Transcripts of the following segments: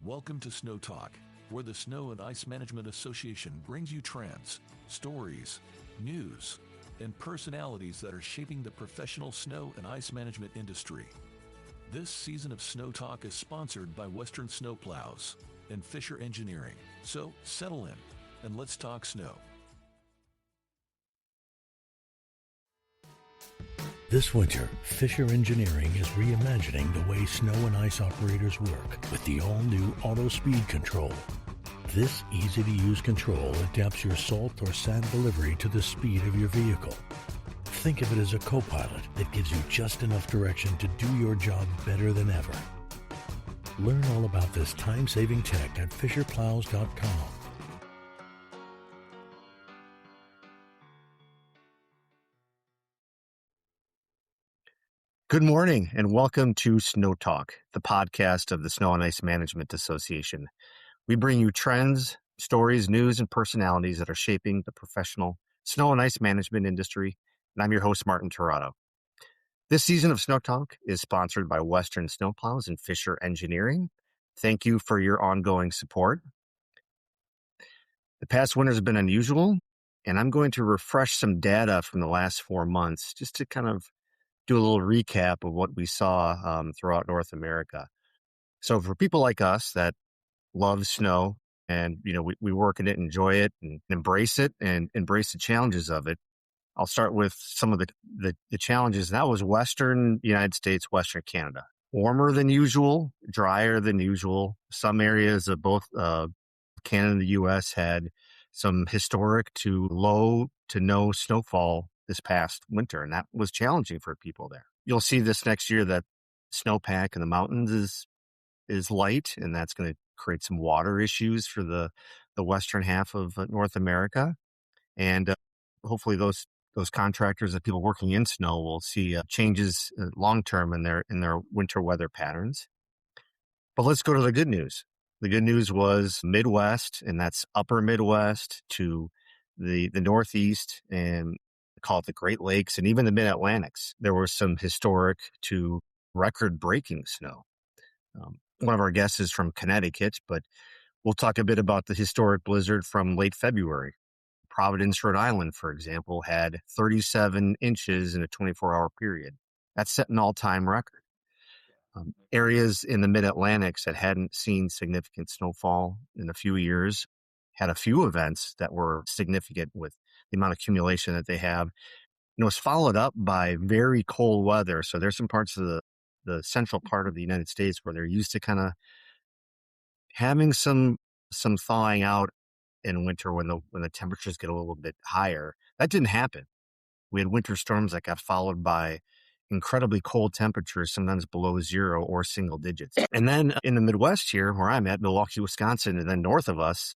Welcome to Snow Talk, where the Snow and Ice Management Association brings you trends, stories, news, and personalities that are shaping the professional snow and ice management industry. This season of Snow Talk is sponsored by Western Snowplows and Fisher Engineering. So settle in and let's talk snow. This winter, Fisher Engineering is reimagining the way snow and ice operators work with the all-new Auto Speed Control. This easy-to-use control adapts your salt or sand delivery to the speed of your vehicle. Think of it as a co-pilot that gives you just enough direction to do your job better than ever. Learn all about this time-saving tech at fisherplows.com. Good morning and welcome to Snow Talk, the podcast of the Snow and Ice Management Association. We bring you trends, stories, news, and personalities that are shaping the professional snow and ice management industry. And I'm your host, Martin Tirado. This season of Snow Talk is sponsored by Western Snowplows and Fisher Engineering. Thank you for your ongoing support. The past winter has been unusual, and I'm going to refresh some data from the last 4 months just to kind of do a little recap of what we saw throughout North America. So for people like us that love snow and, we work in it, enjoy it, and embrace it and embrace the challenges of it, I'll start with some of the challenges. That was Western United States, Western Canada. Warmer than usual, drier than usual. Some areas of both Canada and the U.S. had some historic to low to no snowfall this past winter, and that was challenging for people there. You'll see this next year that snowpack in the mountains is light, and that's going to create some water issues for the western half of North America. And hopefully those contractors and people working in snow will see changes long term in their winter weather patterns. But let's go to the good news. The good news was Midwest, and that's upper Midwest to the Northeast, and call it the Great Lakes, and even the Mid-Atlantics. There was some historic to record-breaking snow. One of our guests is from Connecticut, but we'll talk a bit about the historic blizzard from late February. Providence, Rhode Island, for example, had 37 inches in a 24-hour period. That's set an all-time record. Areas in the Mid-Atlantics that hadn't seen significant snowfall in a few years had a few events that were significant with the amount of accumulation that they have. It was followed up by very cold weather. So there's some parts of the central part of the United States where they're used to kind of having some thawing out in winter when the temperatures get a little bit higher. That didn't happen. We had winter storms that got followed by incredibly cold temperatures, sometimes below zero or single digits. And then in the Midwest here, where I'm at, Milwaukee, Wisconsin, and then north of us,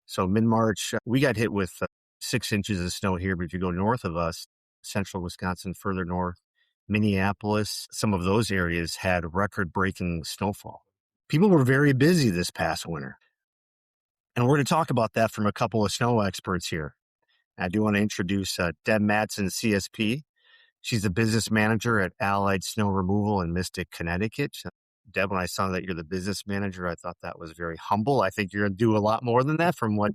so mid-March, we got hit with 6 inches of snow here. But if you go north of us, central Wisconsin, further north, Minneapolis, some of those areas had record-breaking snowfall. People were very busy this past winter. And we're going to talk about that from a couple of snow experts here. I do want to introduce Deb Mattson, CSP. She's the business manager at Allied Snow Removal in Mystic, Connecticut. Deb, when I saw that you're the business manager, I thought that was very humble. I think you're going to do a lot more than that from what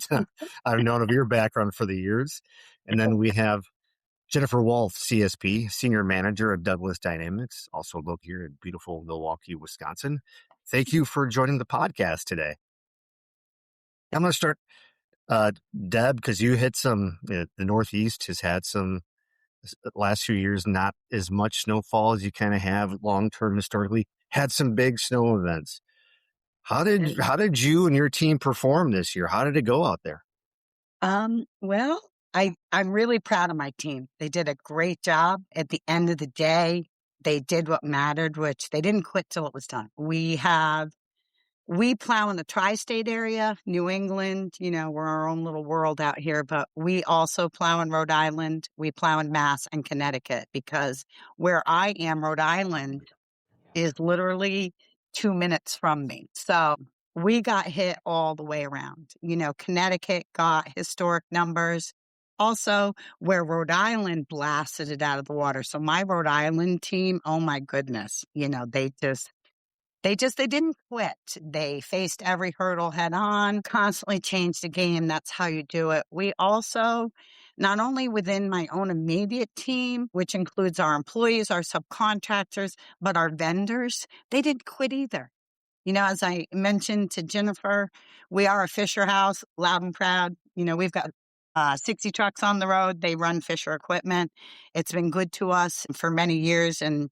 I've known of your background for the years. And then we have Jennifer Wolf, CSP, Senior Manager of Douglas Dynamics, also located here in beautiful Milwaukee, Wisconsin. Thank you for joining the podcast today. I'm going to start, Deb, because you hit the Northeast has had some, last few years, not as much snowfall as you kind of have long-term historically, had some big snow events. How did you and your team perform this year? How did it go out there? Well, I'm really proud of my team. They did a great job. At the end of the day, they did what mattered, which they didn't quit till it was done. We plow in the tri-state area, New England, we're our own little world out here, but we also plow in Rhode Island. We plow in Mass and Connecticut, because where I am, Rhode Island is literally 2 minutes from me. So we got hit all the way around. Connecticut got historic numbers. Also, where Rhode Island blasted it out of the water. So my Rhode Island team, oh my goodness, They didn't quit. They faced every hurdle head on, constantly changed the game. That's how you do it. We also, not only within my own immediate team, which includes our employees, our subcontractors, but our vendors, they didn't quit either. As I mentioned to Jennifer, we are a Fisher house, loud and proud. We've got 60 trucks on the road. They run Fisher equipment. It's been good to us for many years, and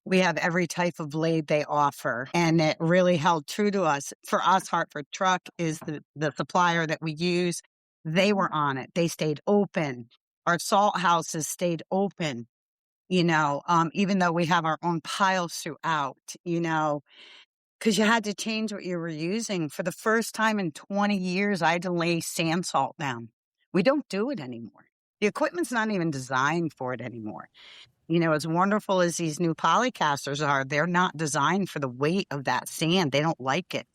we have every type of blade they offer. And it really held true to us. For us, Hartford Truck is the supplier that we use. They were on it. They stayed open. Our salt houses stayed open, even though we have our own piles throughout, because you had to change what you were using. For the first time in 20 years, I had to lay sand salt down. We don't do it anymore. The equipment's not even designed for it anymore. As wonderful as these new polycasters are, they're not designed for the weight of that sand. They don't like it.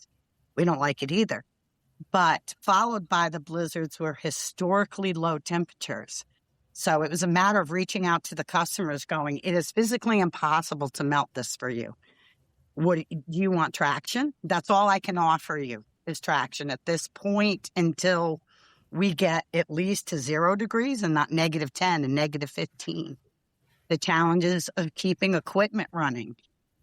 We don't like it either. But followed by the blizzards were historically low temperatures. So it was a matter of reaching out to the customers going, it is physically impossible to melt this for you. Do you want traction? That's all I can offer you is traction at this point until we get at least to 0 degrees and not -10 and -15. The challenges of keeping equipment running.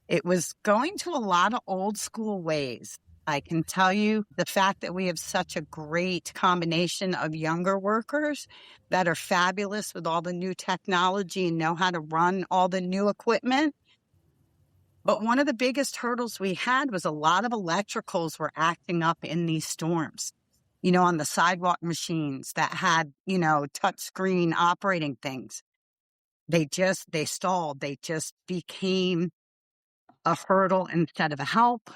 It was going to a lot of old school ways. I can tell you the fact that we have such a great combination of younger workers that are fabulous with all the new technology and know how to run all the new equipment. But one of the biggest hurdles we had was a lot of electricals were acting up in these storms, on the sidewalk machines that had, touch screen operating things. They stalled. They just became a hurdle instead of a help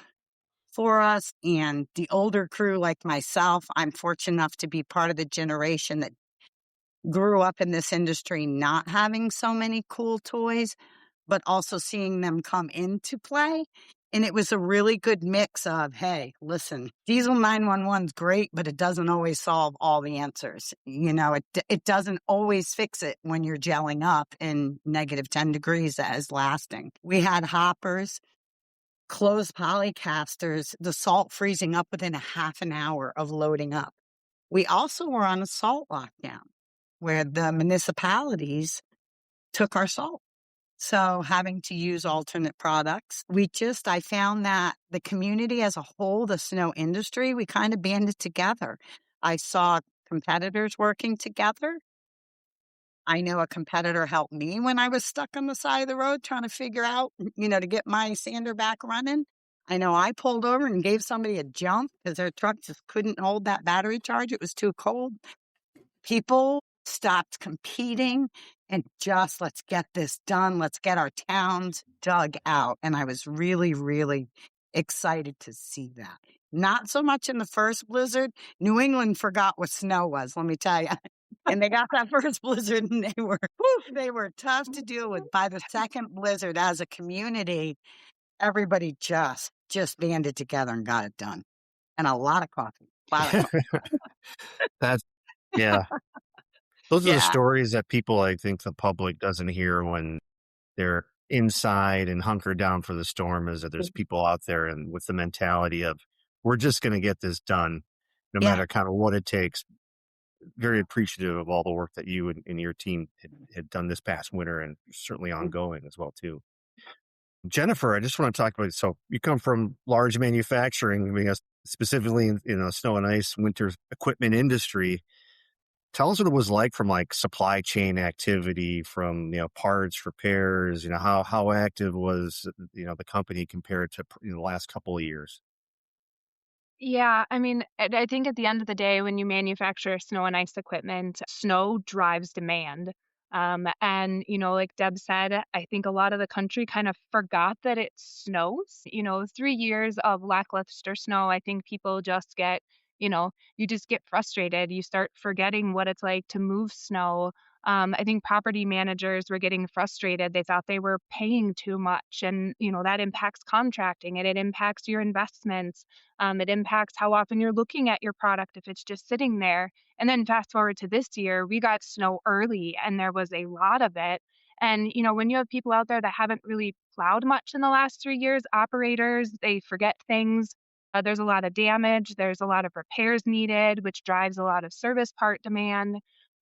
for us. And the older crew like myself, I'm fortunate enough to be part of the generation that grew up in this industry, not having so many cool toys, but also seeing them come into play. And it was a really good mix of, hey, listen, diesel 911's great, but it doesn't always solve all the answers. It doesn't always fix it when you're gelling up in -10 degrees that is lasting. We had hoppers, closed polycasters, the salt freezing up within a half an hour of loading up. We also were on a salt lockdown where the municipalities took our salt. So having to use alternate products, I found that the community as a whole, the snow industry, we kind of banded together. I saw competitors working together. I know a competitor helped me when I was stuck on the side of the road trying to figure out, to get my sander back running. I know I pulled over and gave somebody a jump because their truck just couldn't hold that battery charge. It was too cold. People stopped competing and just, let's get this done. Let's get our towns dug out. And I was really, really excited to see that. Not so much in the first blizzard. New England forgot what snow was, let me tell you. And they got that first blizzard and they were tough to deal with. By the second blizzard, as a community, everybody just banded together and got it done. And a lot of coffee. That's, yeah. Those are the Yeah. stories that people, I think the public doesn't hear when they're inside and hunkered down for the storm, is that there's people out there and with the mentality of, we're just going to get this done, no matter kind of what it takes. Very appreciative of all the work that you and your team had done this past winter, and certainly ongoing as well, too. Jennifer, I just want to talk about, so you come from large manufacturing, I guess specifically in the snow and ice winter equipment industry. Tell us what it was like from supply chain activity, from, parts, repairs, how active was, the company compared to the last couple of years? Yeah, I mean, I think at the end of the day, when you manufacture snow and ice equipment, snow drives demand. And, like Deb said, I think a lot of the country kind of forgot that it snows. 3 years of lackluster snow, I think people just get, you just get frustrated. You start forgetting what it's like to move snow. I think property managers were getting frustrated. They thought they were paying too much. And, that impacts contracting and it impacts your investments. It impacts how often you're looking at your product if it's just sitting there. And then fast forward to this year, we got snow early and there was a lot of it. And, when you have people out there that haven't really plowed much in the last 3 years, operators, they forget things. There's a lot of damage. There's a lot of repairs needed, which drives a lot of service part demand.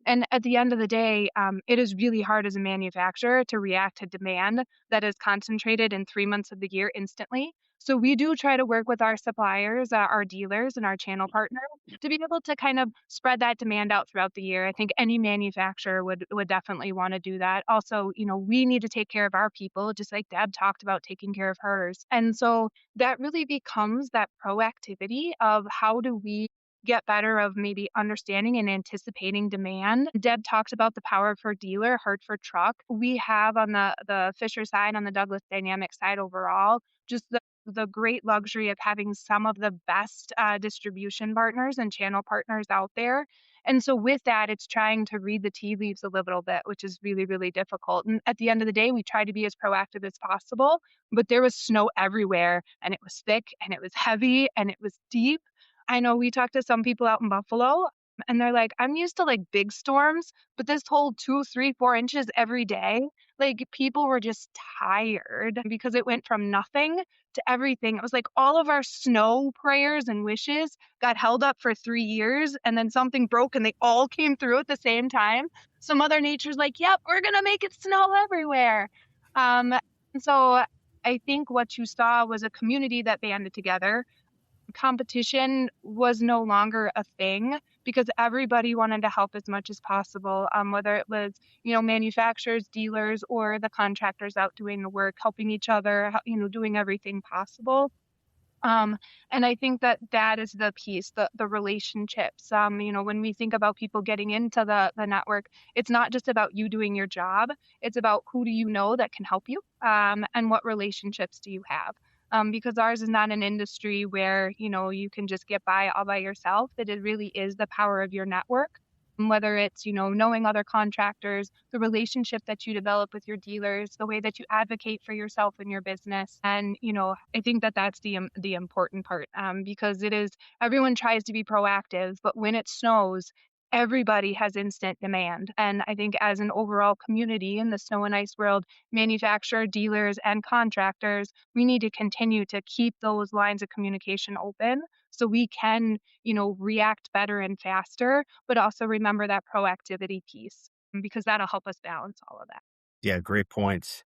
And at the end of the day, it is really hard as a manufacturer to react to demand that is concentrated in 3 months of the year instantly. So we do try to work with our suppliers, our dealers, and our channel partners to be able to kind of spread that demand out throughout the year. I think any manufacturer would definitely want to do that. Also, we need to take care of our people, just like Deb talked about taking care of hers. And so that really becomes that proactivity of how do we get better of maybe understanding and anticipating demand. Deb talked about the power for dealer, Hartford Truck. We have on the Fisher side, on the Douglas Dynamics side overall, just the great luxury of having some of the best distribution partners and channel partners out there. And so with that, it's trying to read the tea leaves a little bit, which is really, really difficult. And at the end of the day, we try to be as proactive as possible, but there was snow everywhere, and it was thick and it was heavy and it was deep. I know we talked to some people out in Buffalo, and they're like, I'm used to like big storms, but this whole 2, 3, 4 inches every day, like people were just tired because it went from nothing to everything. It was like all of our snow prayers and wishes got held up for 3 years, and then something broke and they all came through at the same time. So Mother Nature's like, yep, we're going to make it snow everywhere. And so I think what you saw was a community that banded together. Competition was no longer a thing because everybody wanted to help as much as possible, whether it was, manufacturers, dealers, or the contractors out doing the work, helping each other, doing everything possible. And I think that is the piece, the relationships. When we think about people getting into the network, it's not just about you doing your job. It's about who do you know that can help you, and what relationships do you have. Because ours is not an industry where, you can just get by all by yourself, that it really is the power of your network. Whether it's, knowing other contractors, the relationship that you develop with your dealers, the way that you advocate for yourself and your business. And, I think that that's the important part, because it is, everyone tries to be proactive, but when it snows, everybody has instant demand. And I think as an overall community in the snow and ice world, manufacturer, dealers, and contractors, we need to continue to keep those lines of communication open so we can, react better and faster, but also remember that proactivity piece, because that'll help us balance all of that. Yeah, great points.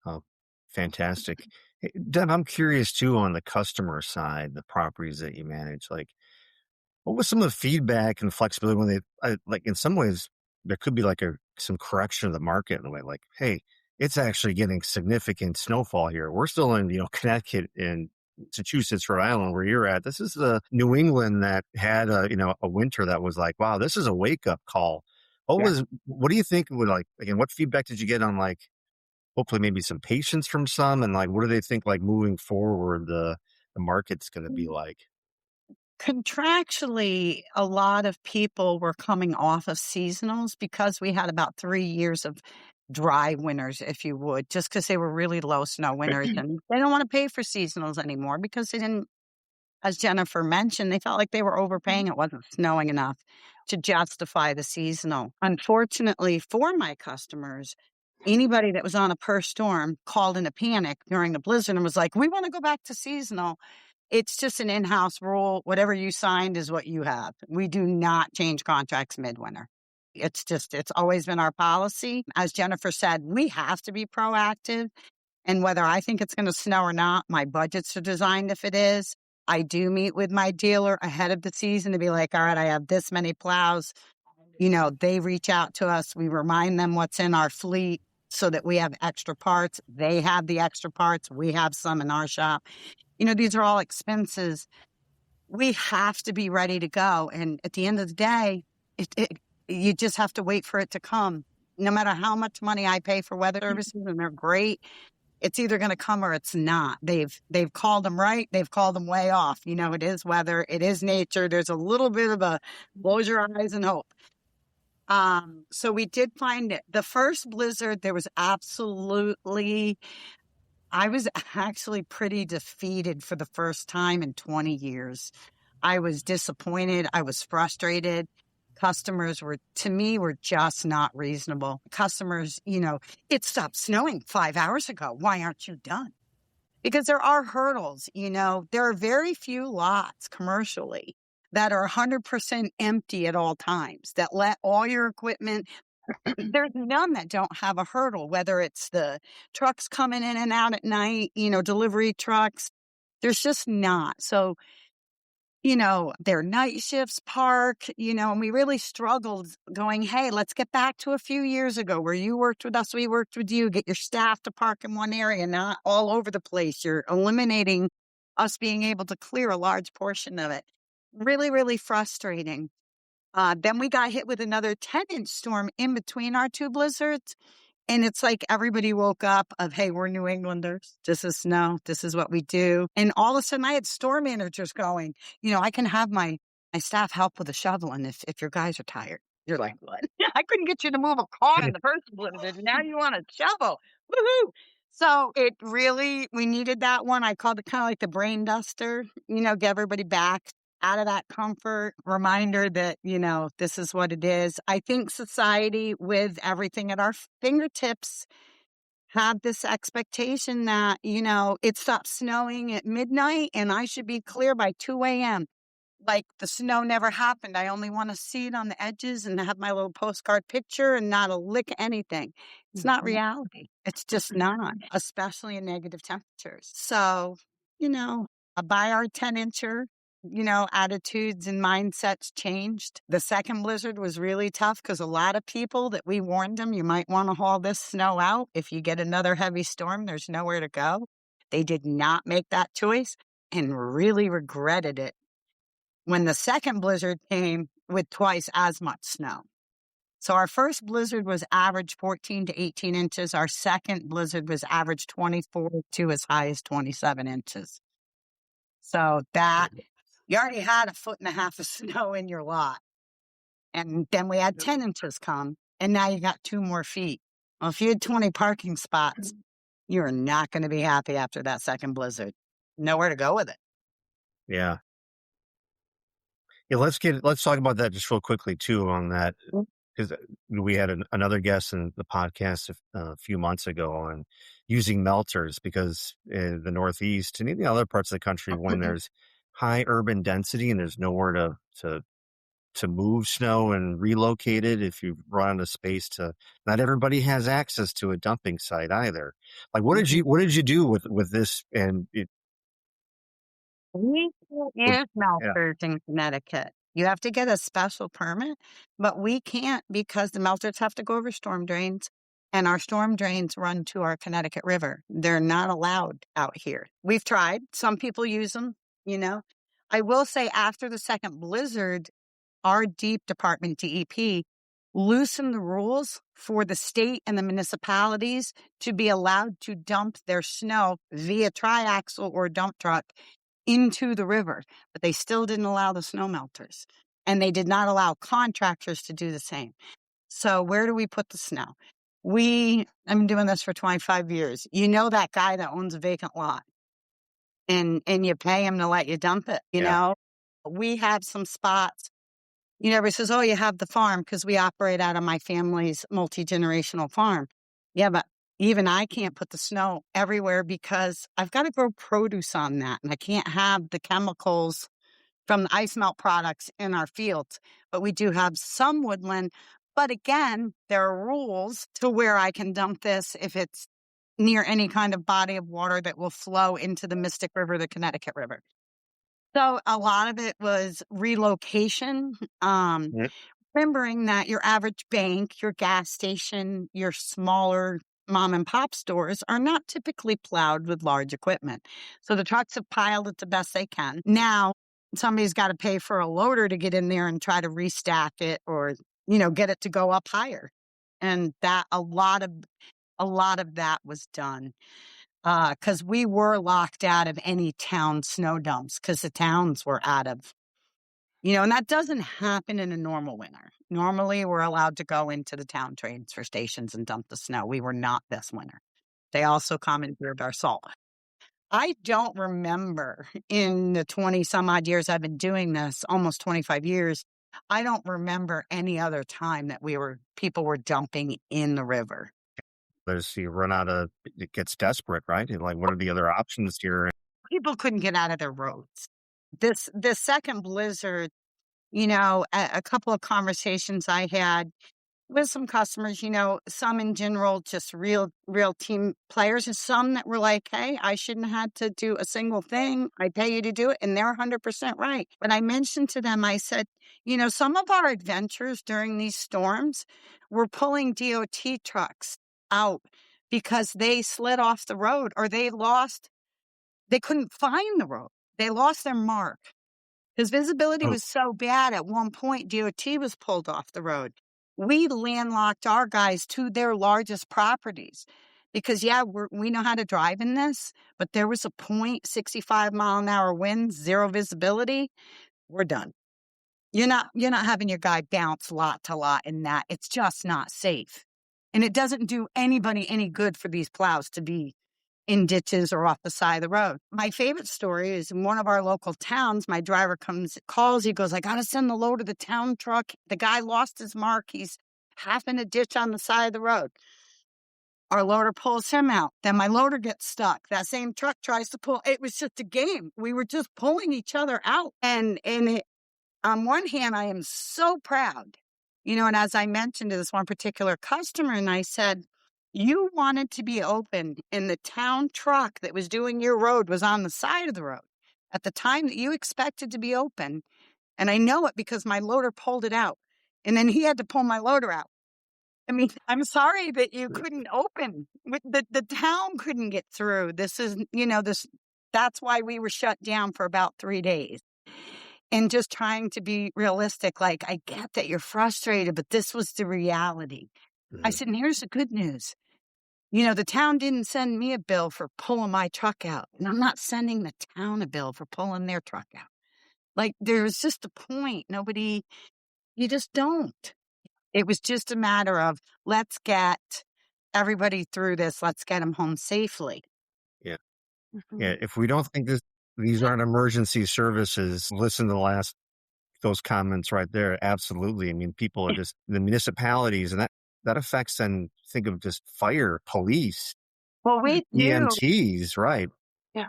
Oh, fantastic. Hey, Deb, I'm curious too on the customer side, the properties that you manage. Like, what was some of the feedback and flexibility when like in some ways there could be like some correction of the market in a way, like, hey, it's actually getting significant snowfall here. We're still in, Connecticut and Massachusetts, Rhode Island, where you're at. This is the New England that had a winter that was like, wow, this is a wake up call. What do you think would, like, again, what feedback did you get on, like, hopefully maybe some patience from some, and like, what do they think, like, moving forward, the market's going to be like? Contractually, a lot of people were coming off of seasonals because we had about 3 years of dry winters, if you would, just because they were really low snow winters. And they don't want to pay for seasonals anymore because they didn't, as Jennifer mentioned, they felt like they were overpaying. It wasn't snowing enough to justify the seasonal. Unfortunately for my customers, anybody that was on a per storm called in a panic during the blizzard and was like, we want to go back to seasonal. It's just an in-house rule. Whatever you signed is what you have. We do not change contracts midwinter. It's always been our policy. As Jennifer said, we have to be proactive. And whether I think it's going to snow or not, my budgets are designed if it is. I do meet with my dealer ahead of the season to be like, all right, I have this many plows. They reach out to us. We remind them what's in our fleet so that we have extra parts. They have the extra parts. We have some in our shop. These are all expenses. We have to be ready to go. And at the end of the day, you just have to wait for it to come. No matter how much money I pay for weather services, and they're great, it's either going to come or it's not. They've called them right. They've called them way off. It is weather. It is nature. There's a little bit of a close your eyes and hope. So we did find it. The first blizzard, there was I was actually pretty defeated for the first time in 20 years. I was disappointed. I was frustrated customers were just not reasonable. Customers, it stopped snowing 5 hours ago. Why aren't you done? Because there are hurdles, there are very few lots commercially that are 100% empty at all times, that let all your equipment. There's none that don't have a hurdle, whether it's the trucks coming in and out at night, delivery trucks. There's just not. So, their night shifts park, and we really struggled going, hey, let's get back to a few years ago where you worked with us, we worked with you, get your staff to park in one area, not all over the place. You're eliminating us being able to clear a large portion of it. Really, really frustrating. Then we got hit with another 10-inch storm in between our two blizzards. And it's like everybody woke up of, hey, we're New Englanders. This is snow. This is what we do. And all of a sudden I had store managers going, I can have my staff help with a shoveling if your guys are tired. You're like, what? I couldn't get you to move a car in the first blizzard. Now you want a shovel. Woohoo. So we needed that one. I called it kind of like the brain duster, get everybody back out of that comfort, reminder that, this is what it is. I think society, with everything at our fingertips, have this expectation that, it stops snowing at midnight and I should be clear by 2 a.m. Like the snow never happened. I only want to see it on the edges and have my little postcard picture and not a lick of anything. It's not reality. It's just not, especially in negative temperatures. So, by our 10-incher, attitudes and mindsets changed. The second blizzard was really tough because a lot of people that we warned them, you might want to haul this snow out. If you get another heavy storm, there's nowhere to go. They did not make that choice and really regretted it when the second blizzard came with twice as much snow. So our first blizzard was average 14 to 18 inches. Our second blizzard was average 24 to as high as 27 inches. So that you already had 1.5 foot of snow in your lot. And then we had 10 inches come, and now you got 2 more feet. Well, if you had 20 parking spots, you're not going to be happy after that second blizzard. Nowhere to go with it. Yeah. Yeah, let's talk about that just real quickly too on that, because we had another guest in the podcast a few months ago on using melters, because in the Northeast and even other parts of the country, when there's high urban density and there's nowhere to move snow and relocate it, if you run out of space not everybody has access to a dumping site either. Like, what did you do with this? And We can't use melters in Connecticut. You have to get a special permit, but we can't because the melters have to go over storm drains, and our storm drains run to our Connecticut River. They're not allowed out here. We've tried. Some people use them, I will say after the second blizzard, our DEEP department, DEP, loosened the rules for the state and the municipalities to be allowed to dump their snow via triaxle or dump truck into the river, but they still didn't allow the snow melters, and they did not allow contractors to do the same. So where do we put the snow? I've been doing this for 25 years. That guy that owns a vacant lot and you pay him to let you dump it, know? We have some spots. Everybody says, oh, you have the farm, because we operate out of my family's multi-generational farm. Yeah, but even I can't put the snow everywhere because I've got to grow produce on that. And I can't have the chemicals from the ice melt products in our fields. But we do have some woodland. But again, there are rules to where I can dump this if it's near any kind of body of water that will flow into the Mystic River, the Connecticut River. So a lot of it was relocation. Remembering that your average bank, your gas station, your smaller mom and pop stores are not typically plowed with large equipment. So the trucks have piled it the best they can. Now, somebody's got to pay for a loader to get in there and try to restack it or, get it to go up higher. And that a lot of that was done. Because we were locked out of any town snow dumps because the towns were out of, and that doesn't happen in a normal winter. Normally, we're allowed to go into the town transfer stations and dump the snow. We were not this winter. They also commandeered our salt. I don't remember in the 20 some odd years I've been doing this, almost 25 years, I don't remember any other time that people were dumping in the river. It gets desperate, right? And like, what are the other options here? People couldn't get out of their roads. This second blizzard, a couple of conversations I had with some customers, some in general, just real team players, and some that were like, hey, I shouldn't have had to do a single thing. I pay you to do it. And they're 100% right. But I mentioned to them, I said, some of our adventures during these storms were pulling DOT trucks out because they slid off the road or they couldn't find the road. They lost their mark. His visibility Oh, was so bad at one point, DOT was pulled off the road. We landlocked our guys to their largest properties because, we know how to drive in this, but there was a point, 65-mile-an-hour winds, zero visibility. We're done. You're not having your guy bounce lot to lot in that. It's just not safe. And it doesn't do anybody any good for these plows to be in ditches or off the side of the road. My favorite story is in one of our local towns. My driver calls, he goes, I got to send the load to the town truck. The guy lost his mark. He's half in a ditch on the side of the road. Our loader pulls him out. Then my loader gets stuck. That same truck tries to pull. It was just a game. We were just pulling each other out. And on one hand, I am so proud, and as I mentioned to this one particular customer, and I said, you wanted to be open, and the town truck that was doing your road was on the side of the road at the time that you expected to be open. And I know it because my loader pulled it out. And then he had to pull my loader out. I mean, I'm sorry that you couldn't open. The town couldn't get through. That's why we were shut down for about 3 days. And just trying to be realistic, like, I get that you're frustrated, but this was the reality. I said, and here's the good news. The town didn't send me a bill for pulling my truck out, and I'm not sending the town a bill for pulling their truck out. Like, there's just a point. You just don't. It was just a matter of, let's get everybody through this. Let's get them home safely. Yeah. Mhm. Yeah. If we don't think these aren't emergency services, listen to those comments right there. Absolutely. I mean, people are just the municipalities, and that affects then think of just fire, police, Well, we do. EMTs, right? Yeah.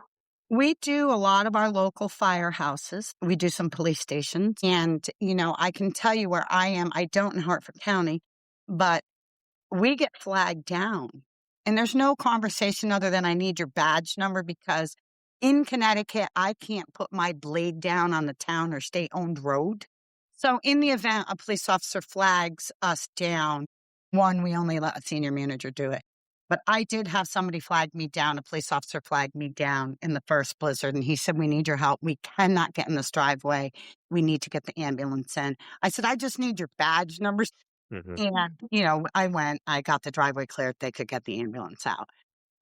We do a lot of our local firehouses. We do some police stations. And, I can tell you where I am. I don't in Hartford County, but we get flagged down. And there's no conversation other than I need your badge number, because in Connecticut, I can't put my blade down on the town or state-owned road. So in the event a police officer flags us down, one, we only let a senior manager do it. But I did have somebody flag me down. A police officer flagged me down in the first blizzard, and he said, we need your help. We cannot get in this driveway. We need to get the ambulance in. I said, I just need your badge numbers. Mm-hmm. And, I got the driveway cleared. They could get the ambulance out.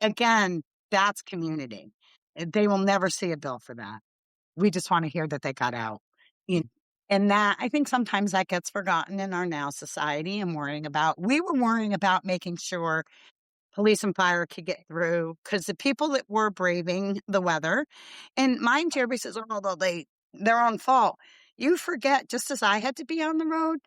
Again, that's community. They will never see a bill for that. We just want to hear that they got out. And that, I think sometimes that gets forgotten in our now society and we were worrying about making sure police and fire could get through, because the people that were braving the weather, and mind you, everybody says, oh, their own fault. You forget, just as I had to be on the road,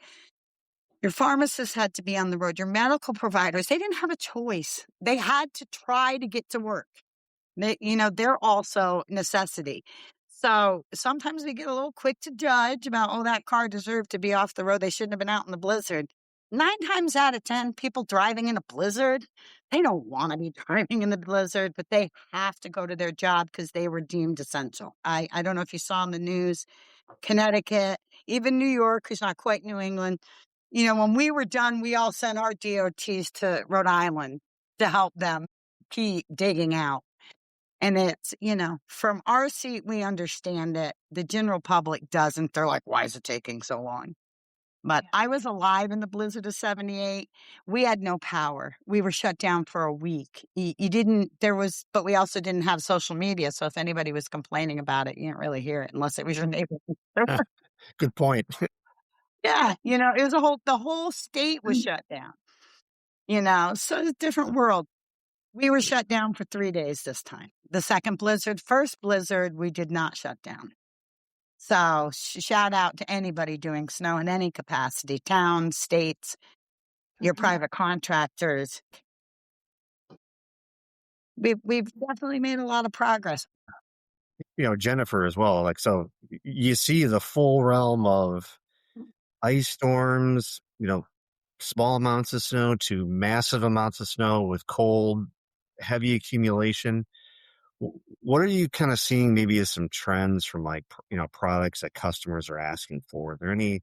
your pharmacists had to be on the road, your medical providers, they didn't have a choice. They had to try to get to work. They're also necessity. So sometimes we get a little quick to judge about, that car deserved to be off the road. They shouldn't have been out in the blizzard. 9 times out of 10, people driving in a blizzard, they don't want to be driving in the blizzard, but they have to go to their job because they were deemed essential. I don't know if you saw in the news, Connecticut, even New York, who's not quite New England. When we were done, we all sent our DOTs to Rhode Island to help them keep digging out. And it's, from our seat, we understand it. The general public doesn't. They're like, why is it taking so long? But I was alive in the blizzard of 78. We had no power. We were shut down for a week. But we also didn't have social media. So if anybody was complaining about it, you didn't really hear it unless it was your neighbor. Good point. Yeah. It was the whole state was shut down, so it's a different world. We were shut down for 3 days this time. The second blizzard, first blizzard, we did not shut down. So shout out to anybody doing snow in any capacity, towns, states, your private contractors. We've definitely made a lot of progress. Jennifer as well. Like, so you see the full realm of ice storms, small amounts of snow to massive amounts of snow with cold, heavy accumulation. What are you kind of seeing maybe as some trends from like, products that customers are asking for? Are there any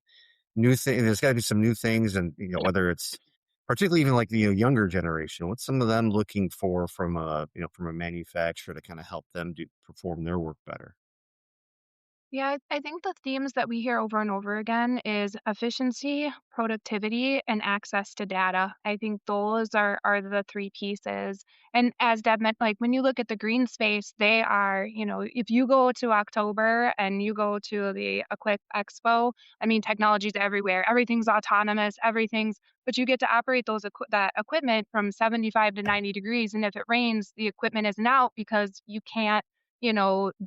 new things? There's got to be some new things, and whether it's particularly even like the younger generation, what's some of them looking for from a manufacturer to kind of help them perform their work better? Yeah, I think the themes that we hear over and over again is efficiency, productivity, and access to data. I think those are the three pieces. And as Deb meant, like when you look at the green space, they are, if you go to October and you go to the Equip Expo, I mean, technology's everywhere. Everything's autonomous, but you get to operate that equipment from 75 to 90 degrees. And if it rains, the equipment isn't out because you can't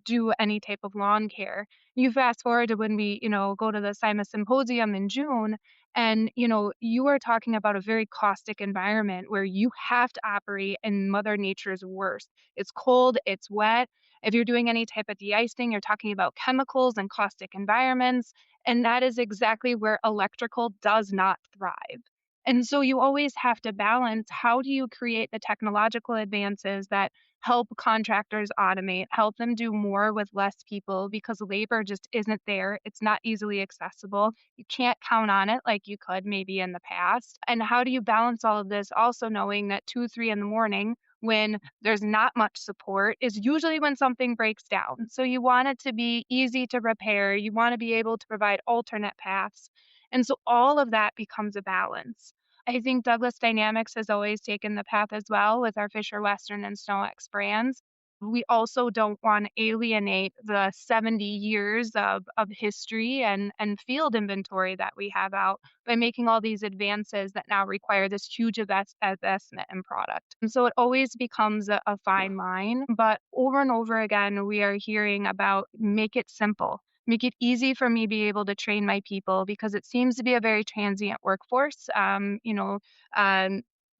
do any type of lawn care. You fast forward to when we, go to the SIMA Symposium in June, and, you are talking about a very caustic environment where you have to operate in Mother Nature's worst. It's cold, it's wet. If you're doing any type of de-icing, you're talking about chemicals and caustic environments, and that is exactly where electrical does not thrive. And so you always have to balance, how do you create the technological advances that help contractors automate, help them do more with less people because labor just isn't there. It's not easily accessible. You can't count on it like you could maybe in the past. And how do you balance all of this? Also knowing that 2, 3 in the morning, when there's not much support, is usually when something breaks down. So you want it to be easy to repair. You want to be able to provide alternate paths. And so all of that becomes a balance. I think Douglas Dynamics has always taken the path as well with our Fisher Western and SnowX brands. We also don't want to alienate the 70 years of history and field inventory that we have out by making all these advances that now require this huge investment in product. And so it always becomes a fine line, but over and over again, we are hearing about make it simple. Make it easy for me to be able to train my people because it seems to be a very transient workforce.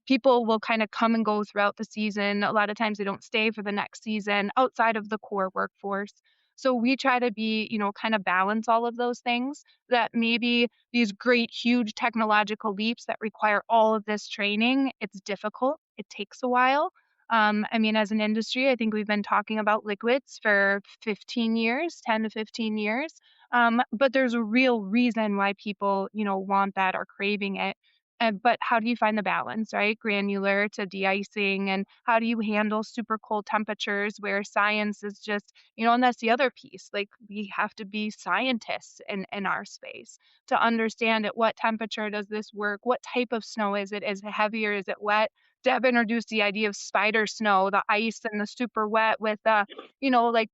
People will kind of come and go throughout the season. A lot of times they don't stay for the next season outside of the core workforce. So we try to be, kind of balance all of those things, that maybe these great, huge technological leaps that require all of this training, it's difficult. It takes a while. I mean, as an industry, I think we've been talking about liquids for 15 years, 10 to 15 years. But there's a real reason why people, want that or craving it. But how do you find the balance, right? Granular to de-icing, and how do you handle super cold temperatures where science is just, and that's the other piece. Like we have to be scientists in our space to understand at what temperature does this work? What type of snow is it? Is it heavy or is it wet? Deb introduced the idea of spider snow, the ice and the super wet with like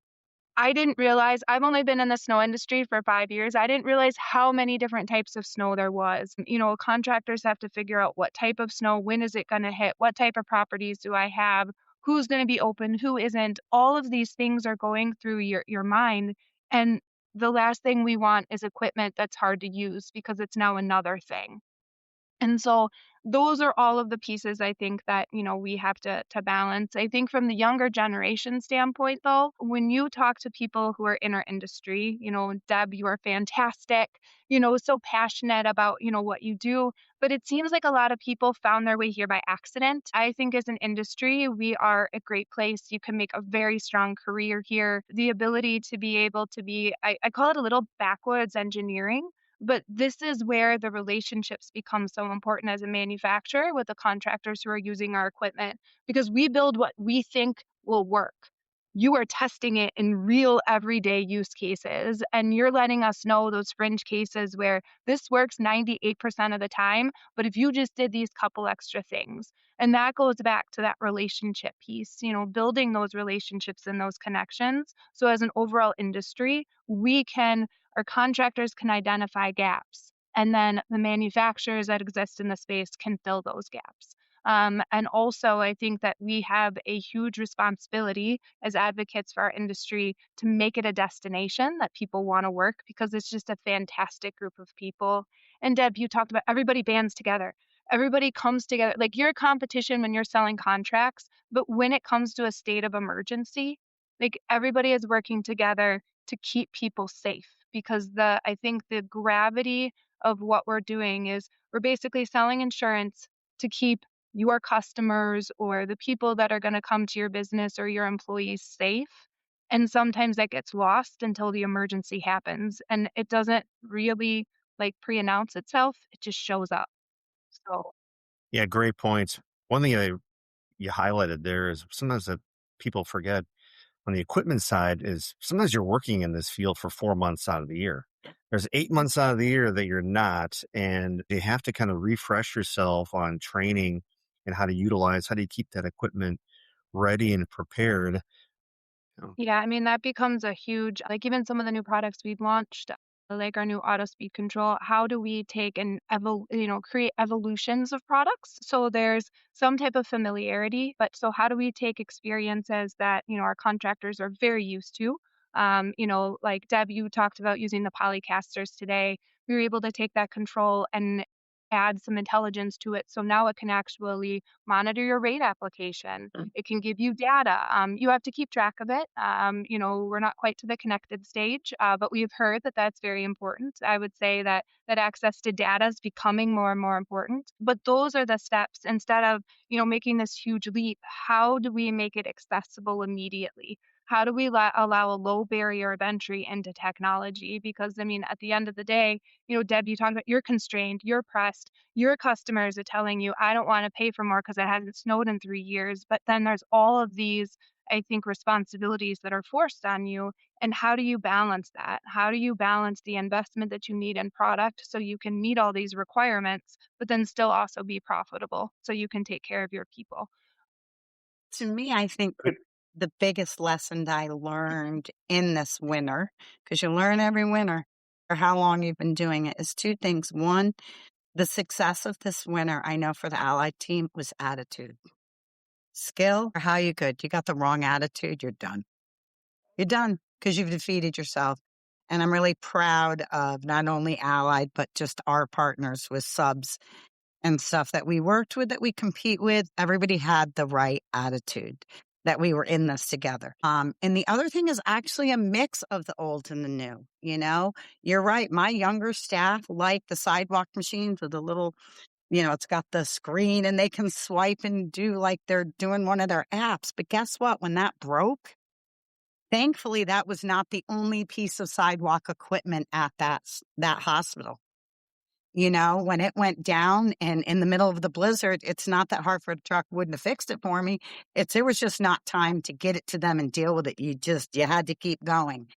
I didn't realize, I've only been in the snow industry for 5 years. I didn't realize how many different types of snow there was. Contractors have to figure out what type of snow, when is it going to hit, what type of properties do I have, who's going to be open, who isn't. All of these things are going through your mind. And the last thing we want is equipment that's hard to use because it's now another thing. And so those are all of the pieces I think that, we have to balance. I think from the younger generation standpoint, though, when you talk to people who are in our industry, Deb, you are fantastic, so passionate about, what you do. But it seems like a lot of people found their way here by accident. I think as an industry, we are a great place. You can make a very strong career here. The ability to be able to be, I call it a little backwoods engineering, but this is where the relationships become so important as a manufacturer with the contractors who are using our equipment, because we build what we think will work. You are testing it in real everyday use cases, and you're letting us know those fringe cases where this works 98% of the time, but if you just did these couple extra things. And that goes back to that relationship piece, building those relationships and those connections. So as an overall industry, our contractors can identify gaps, and then the manufacturers that exist in the space can fill those gaps. And also, I think that we have a huge responsibility as advocates for our industry to make it a destination that people want to work because it's just a fantastic group of people. And Deb, you talked about everybody bands together. Everybody comes together. Like you're a competition when you're selling contracts, but when it comes to a state of emergency, like everybody is working together to keep people safe because I think the gravity of what we're doing is we're basically selling insurance to keep your customers or the people that are going to come to your business or your employees safe. And sometimes that gets lost until the emergency happens and it doesn't really like pre-announce itself. It just shows up. So Yeah, great points. One thing you highlighted there is sometimes that people forget on the equipment side is sometimes you're working in this field for 4 months out of the year. There's 8 months out of the year that you're not, and you have to kind of refresh yourself on training and how do you keep that equipment ready and prepared. yeah, I mean, that becomes a huge, like even some of the new products we've launched, like our new auto speed control, how do we take and create evolutions of products? So there's some type of familiarity, but so how do we take experiences that, our contractors are very used to? Like Deb, you talked about using the polycasters today. We were able to take that control and add some intelligence to it. So now it can actually monitor your rate application. It can give you data. You have to keep track of it. We're not quite to the connected stage, but we've heard that that's very important. I would say that access to data is becoming more and more important. But those are the steps. Instead of making this huge leap, how do we make it accessible immediately? How do we allow a low barrier of entry into technology? Because I mean, at the end of the day, Deb, you talked about you're constrained, you're pressed, your customers are telling you, I don't want to pay for more because it hasn't snowed in 3 years. But then there's all of these, I think, responsibilities that are forced on you. And how do you balance that? How do you balance the investment that you need in product so you can meet all these requirements, but then still also be profitable so you can take care of your people? To me, I think the biggest lesson I learned in this winter, because you learn every winter or how long you've been doing it, is two things. One, the success of this winter, I know for the Allied team, was attitude. Skill, or how you good. You got the wrong attitude, you're done. You're done because you've defeated yourself. And I'm really proud of not only Allied, but just our partners with subs and stuff that we worked with, that we compete with. Everybody had the right attitude, that we were in this together. And the other thing is actually a mix of the old and the new. You're right. My younger staff like the sidewalk machines with the little, it's got the screen and they can swipe and do like they're doing one of their apps. But guess what? When that broke, thankfully, that was not the only piece of sidewalk equipment at that hospital. When it went down and in the middle of the blizzard, it's not that Hartford truck wouldn't have fixed it for me. It was just not time to get it to them and deal with it. You had to keep going.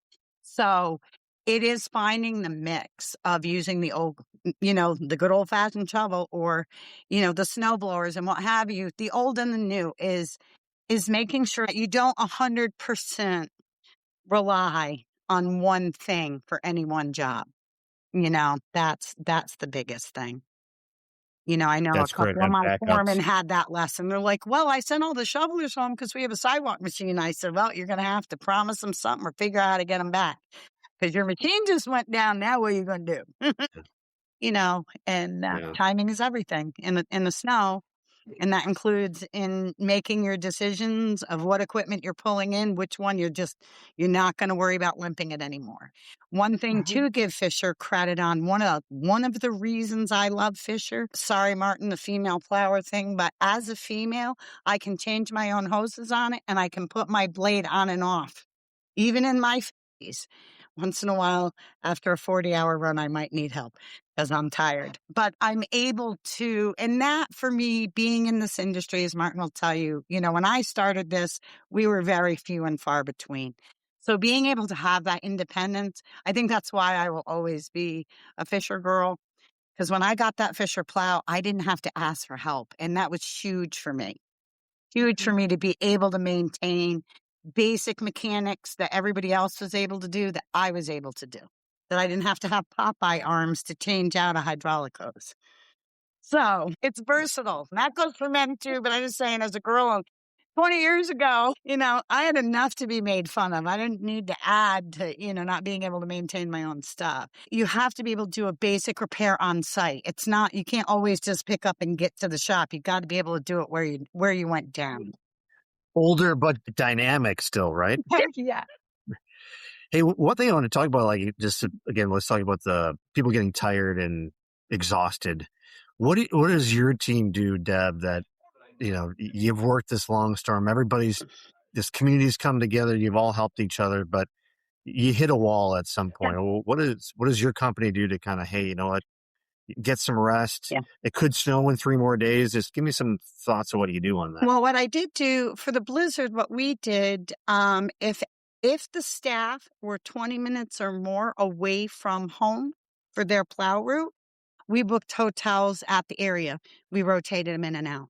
So it is finding the mix of using the old, the good old fashioned shovel or, the snow blowers and what have you. The old and the new is making sure that you don't 100% rely on one thing for any one job. That's the biggest thing. I know a That's great. couple of And my foremen backups. had that lesson. They're like, well, I sent all the shovelers home because we have a sidewalk machine. I said, well, you're going to have to promise them something or figure out how to get them back because your machine just went down. Now what are you going to do? And Yeah. timing is everything in the snow. And that includes in making your decisions of what equipment you're pulling in, which one you're not going to worry about limping it anymore. One thing to give Fisher credit on, one of the reasons I love Fisher, sorry, Martin, the female plower thing, but as a female, I can change my own hoses on it and I can put my blade on and off, even in my 50s. Once in a while, after a 40-hour run, I might need help because I'm tired. But I'm able to, and that for me, being in this industry, as Martin will tell you, when I started this, we were very few and far between. So being able to have that independence, I think that's why I will always be a Fisher girl. Because when I got that Fisher plow, I didn't have to ask for help. And that was huge for me. Huge for me to be able to maintain basic mechanics that everybody else was able to do, that I was able to do, that I didn't have to have Popeye arms to change out a hydraulic hose. So it's versatile. And that goes for men too. But I'm just saying, as a girl 20 years ago, I had enough to be made fun of. I didn't need to add to, not being able to maintain my own stuff. You have to be able to do a basic repair on site. It's not, you can't always just pick up and get to the shop. You got to be able to do it where you went down. Older, but dynamic still, right? Yeah. Hey, one thing I want to talk about, like, just again, let's talk about the people getting tired and exhausted. What does your team do, Deb, that, you've worked this long storm, this community's come together, you've all helped each other, but you hit a wall at some point. Yeah. Well, what does your company do to kind of, hey, you know what, get some rest? Yeah. It could snow in 3 more days. Just give me some thoughts of what you do on that. Well, what I did do for the blizzard, what we did, if the staff were 20 minutes or more away from home for their plow route, we booked hotels at the area. We rotated them in and out.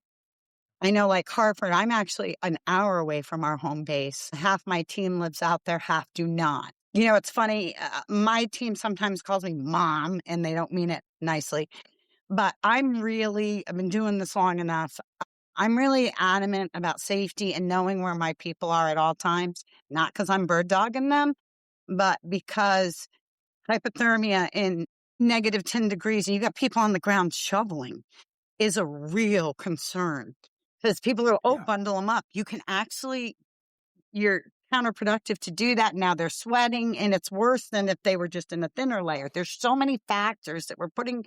I know, like Hartford, I'm actually an hour away from our home base. Half my team lives out there, half do not. It's funny. My team sometimes calls me mom, and they don't mean it nicely. But I've been doing this long enough. I'm really adamant about safety and knowing where my people are at all times, not because I'm bird dogging them, but because hypothermia in negative 10 degrees, and you got people on the ground shoveling, is a real concern. Because people are, bundle them up. You can you're counterproductive to do that. Now they're sweating, and it's worse than if they were just in a thinner layer. There's so many factors that we're putting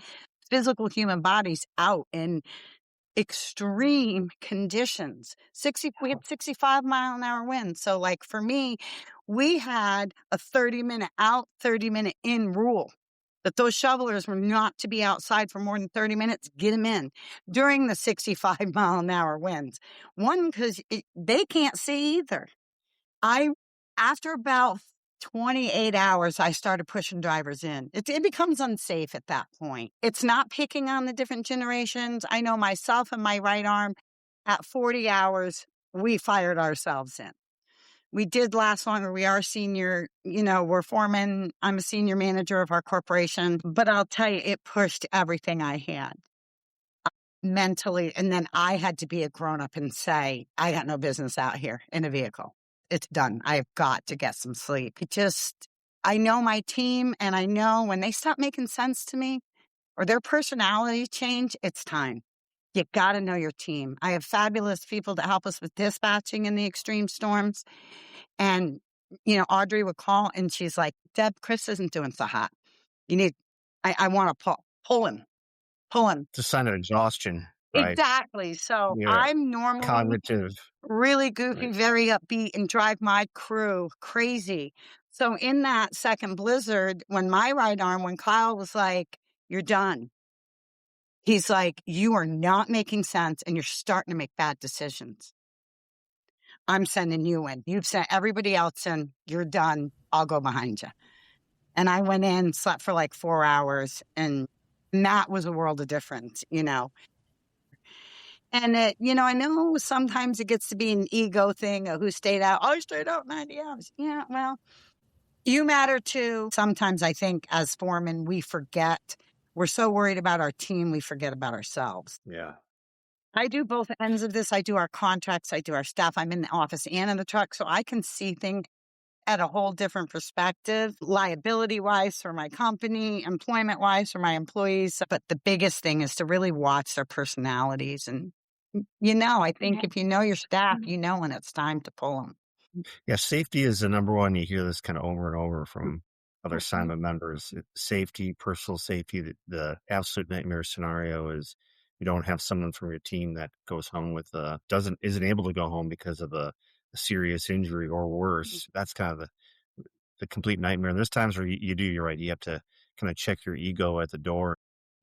physical human bodies out in extreme conditions. We had 65-mile-an-hour winds. So, like, for me, we had a 30-minute out, 30-minute in rule. That those shovelers were not to be outside for more than 30 minutes, get them in during the 65-mile-an-hour winds. One, because they can't see either. After about 28 hours, I started pushing drivers in. It becomes unsafe at that point. It's not picking on the different generations. I know myself and my right arm, at 40 hours, we fired ourselves in. We did last longer. We are senior, we're foreman. I'm a senior manager of our corporation. But I'll tell you, it pushed everything I had mentally. And then I had to be a grown-up and say, I got no business out here in a vehicle. It's done. I've got to get some sleep. I know my team, and I know when they stop making sense to me or their personality change, it's time. You got to know your team. I have fabulous people to help us with dispatching in the extreme storms. And, Audrey would call and she's like, Deb, Chris isn't doing so hot. I want to pull him. It's a sign of exhaustion, right? Exactly. So You're I'm normally cognitive, really goofy, right? very upbeat, and drive my crew crazy. So in that second blizzard, when Kyle was like, you're done. He's like, you are not making sense and you're starting to make bad decisions. I'm sending you in. You've sent everybody else in. You're done. I'll go behind you. And I went in, slept for like 4 hours, and that was a world of difference, And I know sometimes it gets to be an ego thing of who stayed out. I stayed out 90 hours. Yeah, well, you matter too. Sometimes I think as foremen, we forget. We're so worried about our team, we forget about ourselves. Yeah. I do both ends of this. I do our contracts. I do our staff. I'm in the office and in the truck, so I can see things at a whole different perspective, liability-wise for my company, employment-wise for my employees. But the biggest thing is to really watch their personalities. And, I think if you know your staff, you know when it's time to pull them. Yeah, safety is the number one. You hear this kind of over and over from other assignment members. Safety, personal safety. The absolute nightmare scenario is you don't have someone from your team that goes home with isn't able to go home because of a serious injury or worse. That's kind of the complete nightmare. And there's times where you're right. You have to kind of check your ego at the door.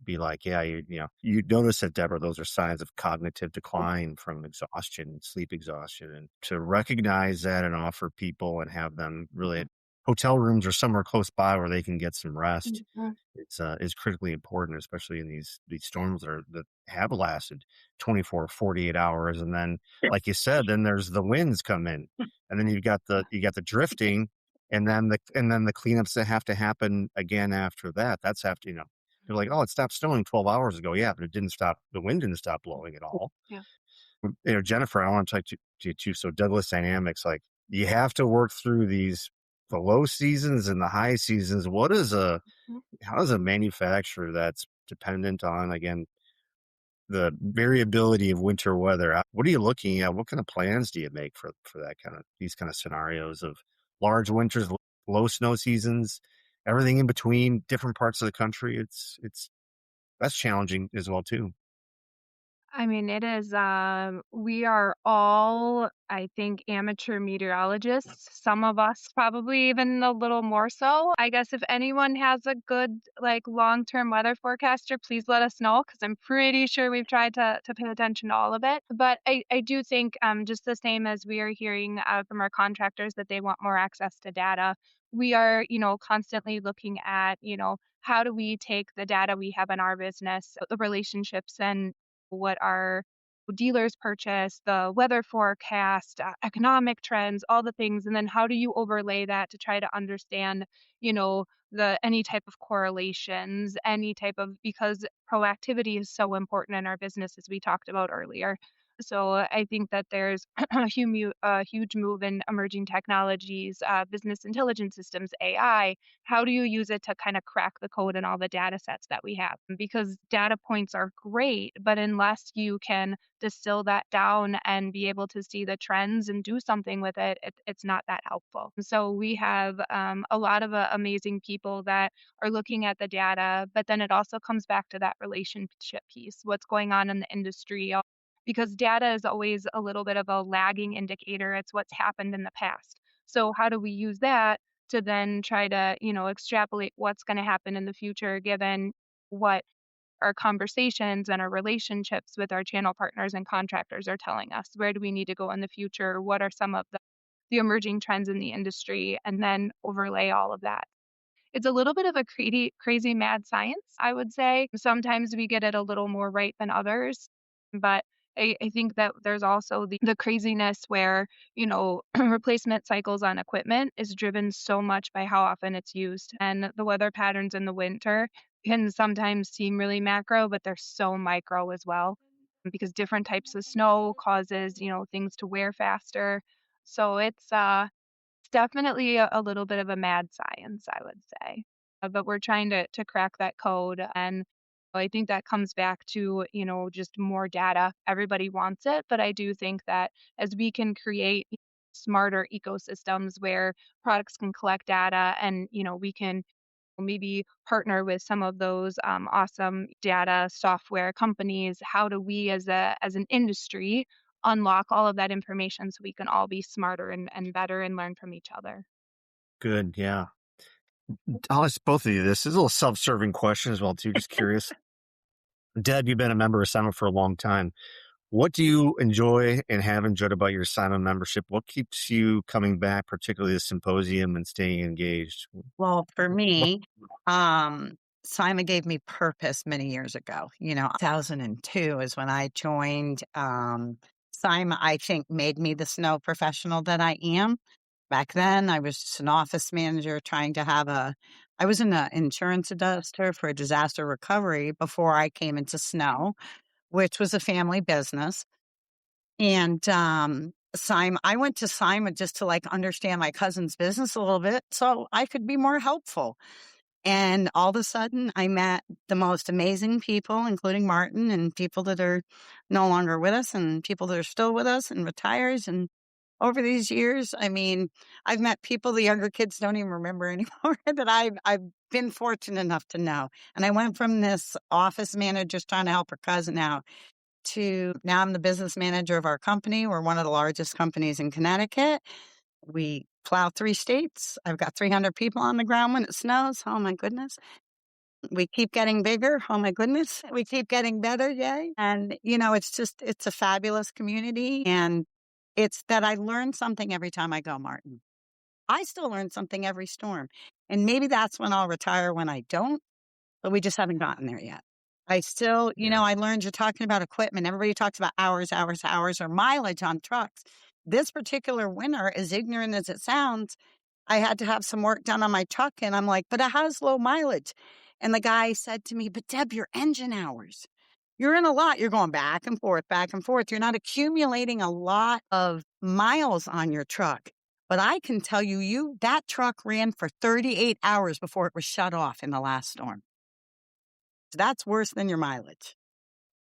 Be like, yeah, you notice that, Deborah, those are signs of cognitive decline from exhaustion, sleep exhaustion, and to recognize that and offer people and have them really at hotel rooms or somewhere close by where they can get some rest. Is critically important, especially in these storms that have lasted 24, 48 hours. And then, like you said, then there's the winds come in, and then you got the drifting, and then the cleanups that have to happen again after that. They're like, oh, it stopped snowing 12 hours ago. Yeah, but it didn't stop. The wind didn't stop blowing at all. Yeah. Jennifer, I want to talk to you too. So Douglas Dynamics, like you have to work through the low seasons and the high seasons. How does a manufacturer that's dependent on, again, the variability of winter weather, what are you looking at? What kind of plans do you make for these kind of scenarios of large winters, low snow seasons, everything in between, different parts of the country? That's challenging as well too. I mean, it is, we are all, I think, amateur meteorologists. Some of us probably even a little more so. I guess if anyone has a good, like, long-term weather forecaster, please let us know because I'm pretty sure we've tried to pay attention to all of it. But I do think, just the same as we are hearing from our contractors that they want more access to data, we are, constantly looking at, how do we take the data we have in our business, the relationships and what our dealers purchase, the weather forecast, economic trends, all the things, and then how do you overlay that to try to understand, the any type of correlations, any type of because proactivity is so important in our business as we talked about earlier. So I think that there's a huge move in emerging technologies, business intelligence systems, AI. How do you use it to kind of crack the code in all the data sets that we have? Because data points are great, but unless you can distill that down and be able to see the trends and do something with it's not that helpful. So we have a lot of amazing people that are looking at the data, but then it also comes back to that relationship piece, what's going on in the industry, because data is always a little bit of a lagging indicator. It's what's happened in the past. So how do we use that to then try to, extrapolate what's going to happen in the future given what our conversations and our relationships with our channel partners and contractors are telling us? Where do we need to go in the future? What are some of the emerging trends in the industry? And then overlay all of that. It's a little bit of a crazy mad science, I would say. Sometimes we get it a little more right than others, but I think that there's also the craziness where, replacement cycles on equipment is driven so much by how often it's used. And the weather patterns in the winter can sometimes seem really macro, but they're so micro as well because different types of snow causes, things to wear faster. So it's definitely a little bit of a mad science, I would say. But we're trying to crack that code. And I think that comes back to, just more data. Everybody wants it. But I do think that as we can create smarter ecosystems where products can collect data and, we can maybe partner with some of those awesome data software companies. How do we as an industry unlock all of that information so we can all be smarter and better and learn from each other? Good. Yeah. I'll ask both of you this. This is a little self-serving question as well, too. Just curious. Deb, you've been a member of Simon for a long time. What do you enjoy and have enjoyed about your Simon membership? What keeps you coming back, particularly the symposium, and staying engaged? Well, for me, Simon gave me purpose many years ago. 2002 is when I joined. Simon, I think, made me the snow professional that I am. Back then, I was just an office manager trying to I was in an insurance adjuster for disaster recovery before I came into snow, which was a family business. And Simon, I went to Simon just to understand my cousin's business a little bit so I could be more helpful. And all of a sudden, I met the most amazing people, including Martin, and people that are no longer with us, and people that are still with us, and retires. And over these years, I mean, I've met people the younger kids don't even remember anymore that I've been fortunate enough to know. And I went from this office manager just trying to help her cousin out to now I'm the business manager of our company. We're one of the largest companies in Connecticut. We plow 3 states. I've got 300 people on the ground when it snows. Oh my goodness. We keep getting bigger. Oh my goodness. We keep getting better. Yay. And it's a fabulous community. And it's that I learn something every time I go, Martin. I still learn something every storm. And maybe that's when I'll retire when I don't, but we just haven't gotten there yet. I still, I learned you're talking about equipment. Everybody talks about hours, or mileage on trucks. This particular winter, as ignorant as it sounds, I had to have some work done on my truck. And I'm like, but it has low mileage. And the guy said to me, but Deb, your engine hours, you're in a lot. You're going back and forth, back and forth. You're not accumulating a lot of miles on your truck. But I can tell you, that truck ran for 38 hours before it was shut off in the last storm. So that's worse than your mileage.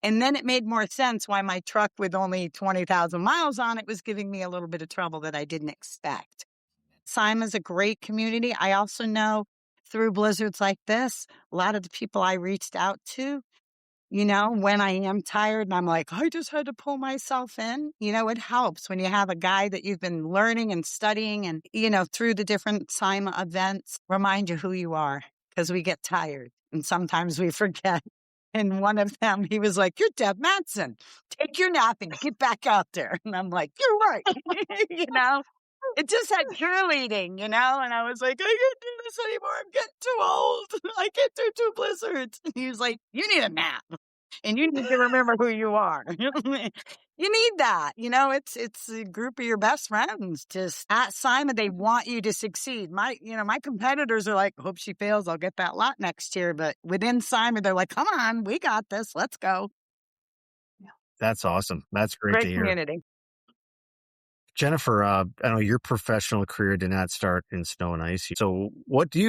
And then it made more sense why my truck with only 20,000 miles on it was giving me a little bit of trouble that I didn't expect. Sima's a great community. I also know through blizzards like this, a lot of the people I reached out to, when I am tired and I'm like, I just had to pull myself in, it helps when you have a guy that you've been learning and studying and, through the different Sima events, remind you who you are because we get tired and sometimes we forget. And one of them, he was like, you're Deb Mattson. Take your nap and get back out there. And I'm like, you're right. It just had cheerleading, and I was like, I can't do this anymore. I'm getting too old. I can't do two blizzards. And he was like, you need a nap and you need to remember who you are. You need that. It's a group of your best friends. Just at Sima, they want you to succeed. My competitors are like, hope she fails. I'll get that lot next year. But within Sima, they're like, come on, we got this. Let's go. That's awesome. That's great to hear. Community. Jennifer, I know your professional career did not start in snow and ice. So what do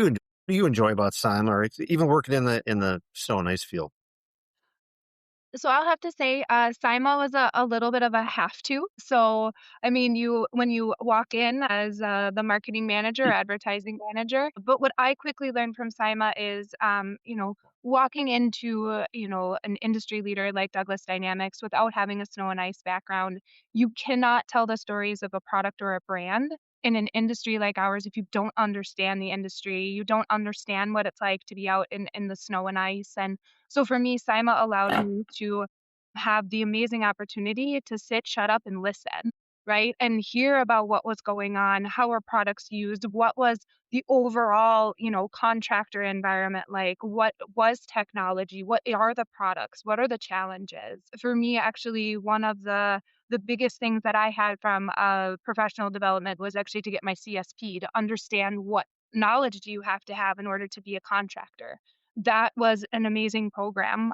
you enjoy about Sima, or even working in the snow and ice field? So I'll have to say, Sima was a little bit of a have to. So, I mean, when you walk in as the marketing manager, advertising manager, but what I quickly learned from Sima is, walking into, an industry leader like Douglas Dynamics without having a snow and ice background, you cannot tell the stories of a product or a brand in an industry like ours if you don't understand the industry. You don't understand what it's like to be out in the snow and ice. And so for me, Sima allowed me to have the amazing opportunity to sit, shut up, and listen, right? And hear about what was going on, how are products used, what was the overall, contractor environment like, what was technology, what are the products, what are the challenges. For me, actually, one of the biggest things that I had from professional development was actually to get my CSP, to understand what knowledge do you have to have in order to be a contractor. That was an amazing program.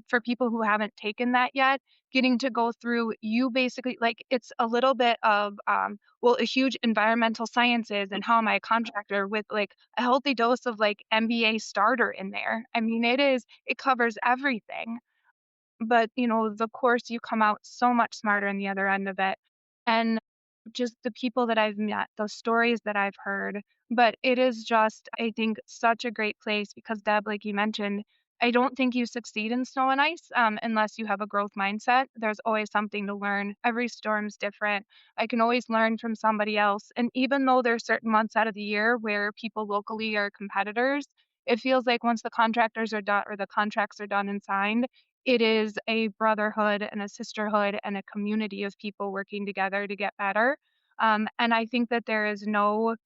For people who haven't taken that yet, getting to go through, you basically, like, it's a little bit of, a huge environmental sciences and how am I a contractor with like a healthy dose of like MBA starter in there. I mean, it covers everything. But, the course, you come out so much smarter on the other end of it. And just the people that I've met, the stories that I've heard. But it is just, I think, such a great place because, Deb, like you mentioned, I don't think you succeed in snow and ice unless you have a growth mindset. There's always something to learn. Every storm's different. I can always learn from somebody else. And even though there's certain months out of the year where people locally are competitors, it feels like once the contractors are done or the contracts are done and signed, it is a brotherhood and a sisterhood and a community of people working together to get better. And I think that there is no,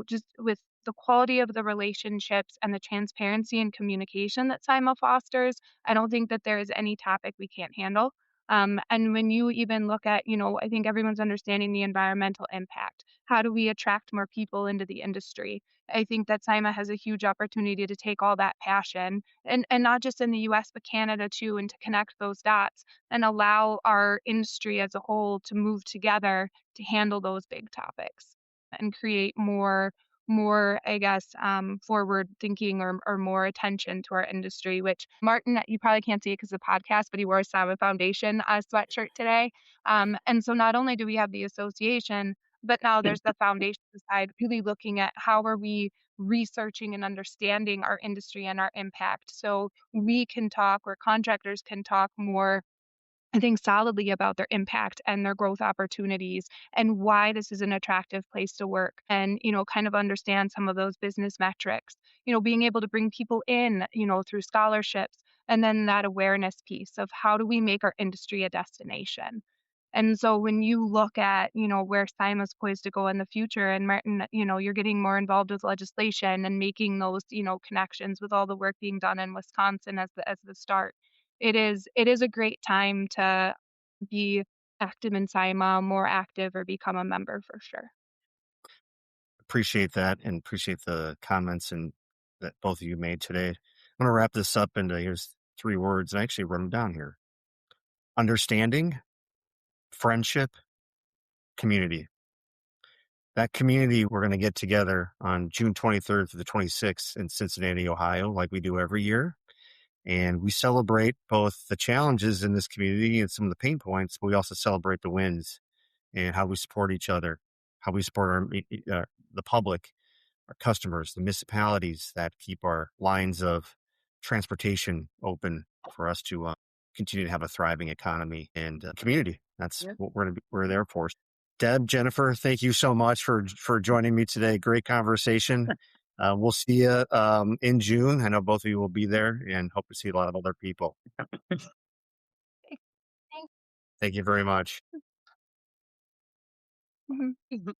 just with the quality of the relationships and the transparency and communication that Sima fosters, I don't think that there is any topic we can't handle. And when you even look at, I think everyone's understanding the environmental impact. How do we attract more people into the industry? I think that Sima has a huge opportunity to take all that passion and not just in the US, but Canada too, and to connect those dots and allow our industry as a whole to move together to handle those big topics and create more, I guess, forward thinking or more attention to our industry, which Martin, you probably can't see it because of the podcast, but he wore a Sima Foundation sweatshirt today. And so not only do we have the association, but now there's the foundation side, really looking at how are we researching and understanding our industry and our impact. So we can talk, or contractors can talk more, I think, solidly about their impact and their growth opportunities and why this is an attractive place to work and, kind of understand some of those business metrics, being able to bring people in, through scholarships, and then that awareness piece of how do we make our industry a destination. And so when you look at, where Sima's poised to go in the future, and Martin, you're getting more involved with legislation and making those, connections with all the work being done in Wisconsin as the start. It is a great time to be active in Sima, more active, or become a member for sure. Appreciate that and appreciate the comments and that both of you made today. I'm going to wrap this up into here's 3 words. I actually wrote them down here: understanding, friendship, community. That community, we're going to get together on June 23rd through the 26th in Cincinnati, Ohio, like we do every year. And we celebrate both the challenges in this community and some of the pain points, but we also celebrate the wins and how we support each other, how we support the public, our customers, the municipalities that keep our lines of transportation open for us to continue to have a thriving economy and community. That's what we're there for. Deb, Jennifer, thank you so much for joining me today. Great conversation. We'll see you in June. I know both of you will be there, and hope to see a lot of other people. Thank Thank you very much. you.